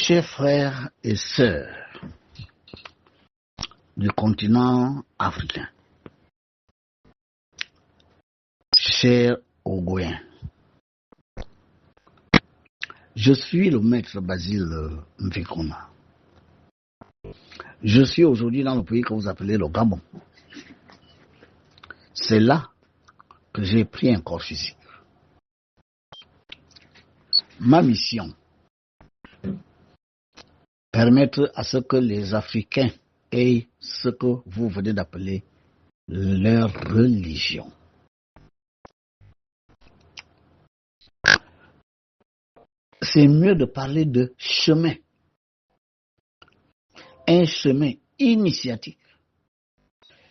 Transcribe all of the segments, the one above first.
Chers frères et sœurs du continent africain, chers Ogoyens, je suis le maître Basile Mvikona. Je suis aujourd'hui dans le pays que vous appelez le Gabon. C'est là que j'ai pris un corps physique. Ma mission, permettre à ce que les Africains aient ce que vous venez d'appeler leur religion. C'est mieux de parler de chemin. Un chemin initiatique,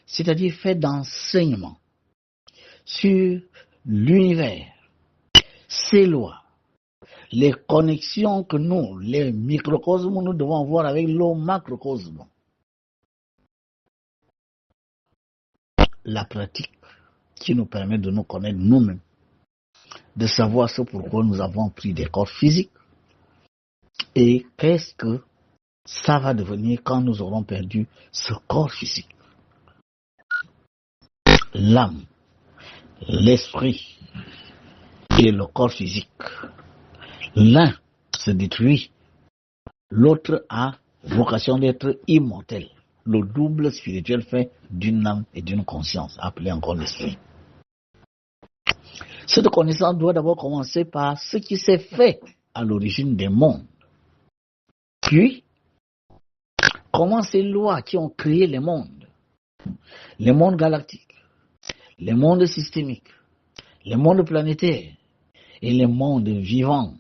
c'est-à-dire fait d'enseignement sur l'univers, ses lois, les connexions que nous, les microcosmes, nous devons avoir avec le macrocosme. La pratique qui nous permet de nous connaître nous-mêmes, de savoir ce pourquoi nous avons pris des corps physiques et qu'est-ce que ça va devenir quand nous aurons perdu ce corps physique. L'âme, l'esprit et le corps physique. L'un se détruit, l'autre a vocation d'être immortel. Le double spirituel fait d'une âme et d'une conscience, appelé encore l'esprit. Cette connaissance doit d'abord commencer par ce qui s'est fait à l'origine des mondes. Puis, comment ces lois qui ont créé les mondes galactiques, les mondes systémiques, les mondes planétaires et les mondes vivants,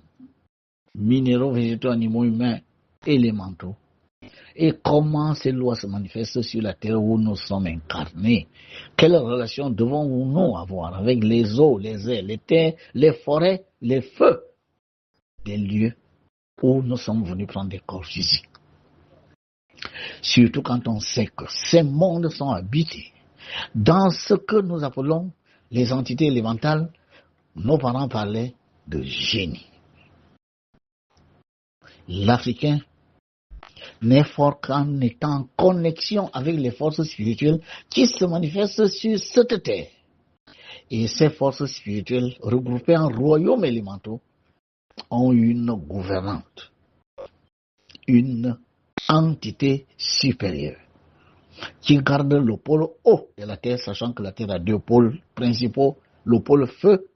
minéraux, végétaux, animaux, humains, élémentaux, et comment ces lois se manifestent sur la terre où nous sommes incarnés. Quelle relation devons-nous avoir avec les eaux, les airs, les terres, les forêts, les feux, des lieux où nous sommes venus prendre des corps physiques. Surtout quand on sait que ces mondes sont habités dans ce que nous appelons les entités élémentales. Nos parents parlaient de génie. L'Africain n'est fort qu'en étant en connexion avec les forces spirituelles qui se manifestent sur cette terre. Et ces forces spirituelles, regroupées en royaumes élémentaux, ont une gouvernante, une entité supérieure qui garde le pôle haut de la terre, sachant que la terre a deux pôles principaux, le pôle feu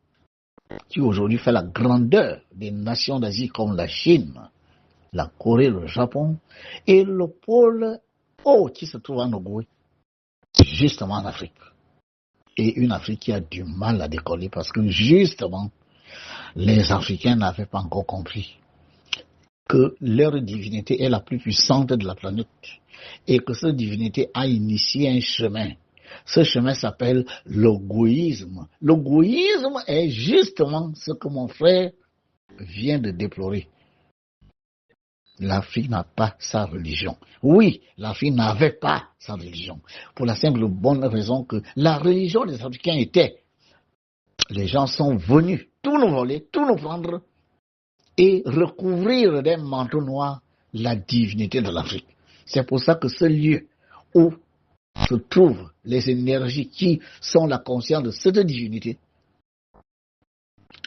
qui aujourd'hui fait la grandeur des nations d'Asie comme la Chine, la Corée, le Japon, et le pôle haut qui se trouve en Ogooué, justement en Afrique. Et une Afrique qui a du mal à décoller parce que justement les Africains n'avaient pas encore compris que leur divinité est la plus puissante de la planète et que cette divinité a initié un chemin. Ce chemin s'appelle le gouïsme. Le gouïsme est justement ce que mon frère vient de déplorer. L'Afrique n'a pas sa religion. Oui, l'Afrique n'avait pas sa religion. Pour la simple bonne raison que la religion des Africains était, les gens sont venus tout nous voler, tout nous prendre et recouvrir d'un manteau noir la divinité de l'Afrique. C'est pour ça que ce lieu où se trouvent les énergies qui sont la conscience de cette divinité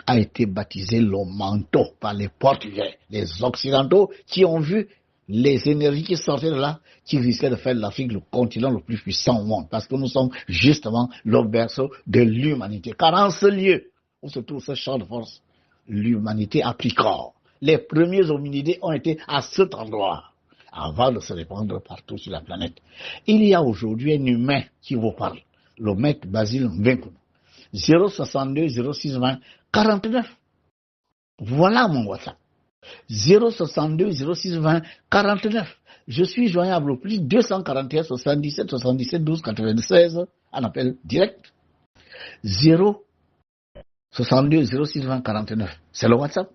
a été baptisé le manteau par les Portugais, les Occidentaux qui ont vu les énergies qui sortaient de là, qui risquaient de faire de l'Afrique le continent le plus puissant au monde, parce que nous sommes justement le berceau de l'humanité. Car en ce lieu où se trouve ce champ de force, l'humanité a pris corps. Les premiers hominidés ont été à cet endroit, avant de se répandre partout sur la planète. Il y a aujourd'hui un humain qui vous parle, le maître Basile Mvikona. 062 06 20 49. Voilà mon WhatsApp. 062 06 20 49. Je suis joignable au plus 241 77 77 12 96 en appel direct. 062 06 20 49. C'est le WhatsApp.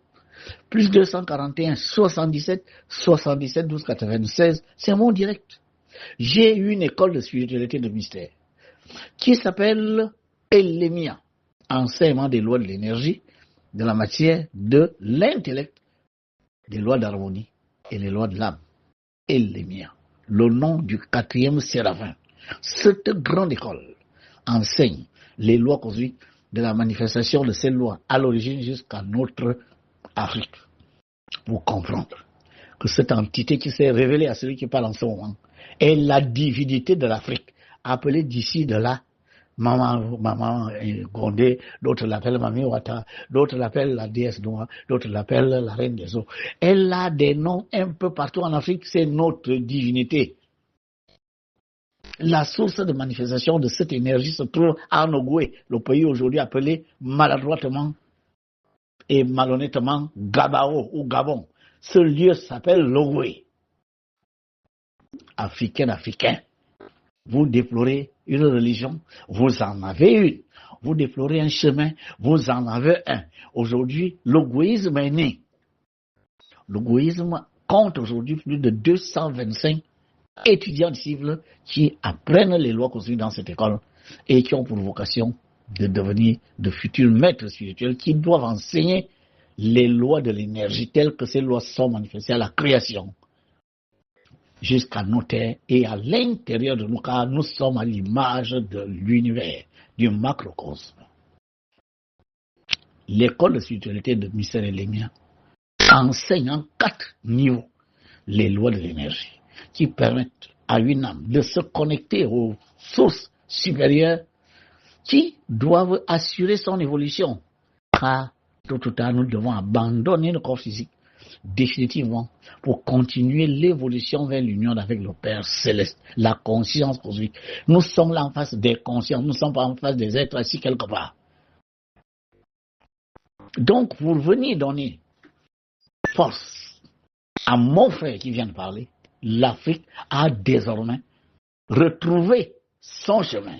Plus 241 77 77 12 96. C'est mon direct. J'ai une école de spiritualité de mystère qui s'appelle Elémia, enseignement des lois de l'énergie, de la matière, de l'intellect, des lois d'harmonie et les lois de l'âme et les miens. Le nom du 4e séraphin. Cette grande école enseigne les lois cosmiques de la manifestation de ces lois à l'origine jusqu'à notre Afrique. Pour comprendre que cette entité qui s'est révélée à celui qui parle en ce moment est la divinité de l'Afrique, appelée d'ici de là Maman Gondé, d'autres l'appellent Mami Wata, d'autres l'appellent la déesse Noa, d'autres l'appellent la reine des eaux. Elle a des noms un peu partout en Afrique, c'est notre divinité. La source de manifestation de cette énergie se trouve à Nogoué, le pays aujourd'hui appelé maladroitement et malhonnêtement Gabao ou Gabon. Ce lieu s'appelle Logoué. Africain. Vous déplorez une religion, vous en avez une. Vous déplorez un chemin, vous en avez un. Aujourd'hui, l'ogoïsme est né. L'ogoïsme compte aujourd'hui plus de 225 étudiants cibles qui apprennent les lois cosmiques dans cette école et qui ont pour vocation de devenir de futurs maîtres spirituels qui doivent enseigner les lois de l'énergie telles que ces lois sont manifestées à la création jusqu'à nos terres et à l'intérieur de nous, car nous sommes à l'image de l'univers, du macrocosme. L'école de spiritualité de Michel et Lémia enseigne en 4 niveaux les lois de l'énergie qui permettent à une âme de se connecter aux sources supérieures qui doivent assurer son évolution, car tôt ou tard nous devons abandonner le corps physique définitivement pour continuer l'évolution vers l'union avec le Père Céleste, la conscience cosmique. Nous sommes là en face des consciences, nous ne sommes pas en face des êtres assis quelque part. Donc, pour venir donner force à mon frère qui vient de parler, l'Afrique a désormais retrouvé son chemin.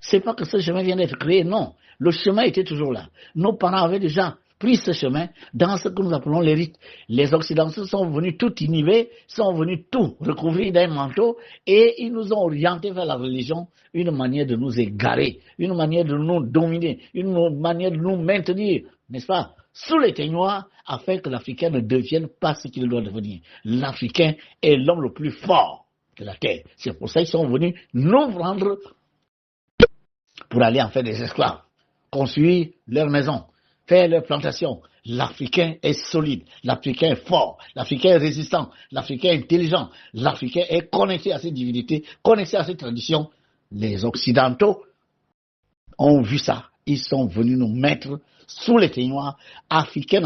C'est pas que ce chemin vient d'être créé, non. Le chemin était toujours là. Nos parents avaient déjà pris ce chemin dans ce que nous appelons les rites. Les Occidentaux sont venus tout inhiber, sont venus tout recouvrir d'un manteau et ils nous ont orientés vers la religion, une manière de nous égarer, une manière de nous dominer, une manière de nous maintenir, n'est-ce pas, sous les teignoirs afin que l'Africain ne devienne pas ce qu'il doit devenir. L'Africain est l'homme le plus fort de la terre. C'est pour ça qu'ils sont venus nous prendre pour aller en faire des esclaves, construire leur maison, faire leur plantation. L'Africain est solide, l'Africain est fort, l'Africain est résistant, l'Africain est intelligent, l'Africain est connecté à ses divinités, connecté à ses traditions. Les Occidentaux ont vu ça. Ils sont venus nous mettre sous les teignoirs. Africains,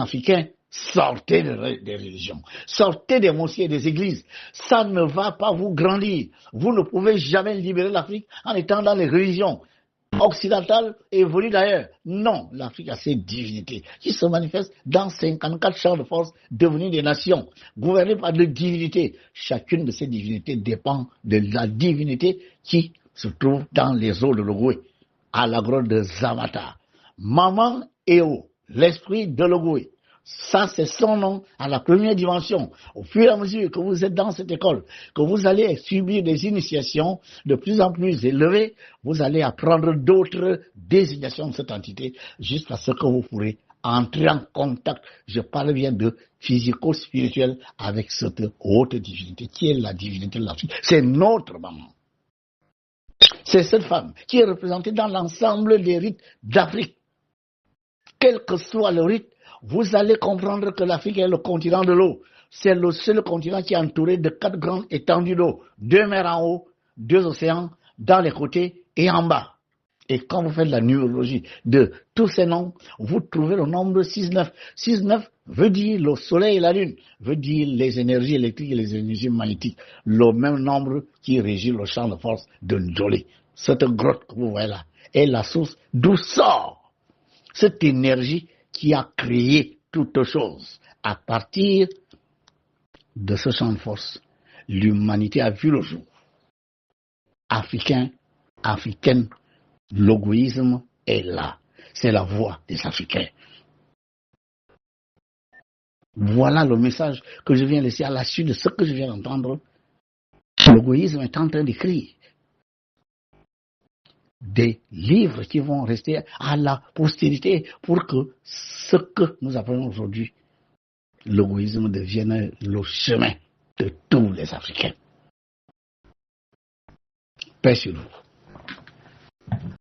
sortez des religions, sortez des mosquées et des églises. Ça ne va pas vous grandir. Vous ne pouvez jamais libérer l'Afrique en étant dans les religions occidentales et venues d'ailleurs. Non, l'Afrique a ses divinités qui se manifestent dans 54 champs de force devenus des nations, gouvernées par des divinités. Chacune de ces divinités dépend de la divinité qui se trouve dans les eaux de l'Ogooué, à la grotte de Zamata. Maman Eo, l'esprit de l'Ogooué. Ça, c'est son nom à la première dimension. Au fur et à mesure que vous êtes dans cette école, que vous allez subir des initiations de plus en plus élevées, vous allez apprendre d'autres désignations de cette entité jusqu'à ce que vous pourrez entrer en contact, je parle bien de physico-spirituel, avec cette haute divinité qui est la divinité de l'Afrique. C'est notre maman. C'est cette femme qui est représentée dans l'ensemble des rites d'Afrique. Quel que soit le rite, vous allez comprendre que l'Afrique est le continent de l'eau. C'est le seul continent qui est entouré de 4 grandes étendues d'eau. 2 mers en haut, 2 océans dans les côtés et en bas. Et quand vous faites la numérologie de tous ces noms, vous trouvez le nombre 6-9. 6-9 veut dire le soleil et la lune, veut dire les énergies électriques et les énergies magnétiques. Le même nombre qui régit le champ de force de Njolé. Cette grotte que vous voyez là est la source d'où sort cette énergie qui a créé toute chose. À partir de ce champ de force, l'humanité a vu le jour. Africaine, l'ogoïsme est là. C'est la voix des Africains. Voilà le message que je viens laisser à la suite de ce que je viens d'entendre. L'ogoïsme est en train d'écrire des livres qui vont rester à la postérité pour que ce que nous appelons aujourd'hui l'égoïsme devienne le chemin de tous les Africains. Paix sur vous.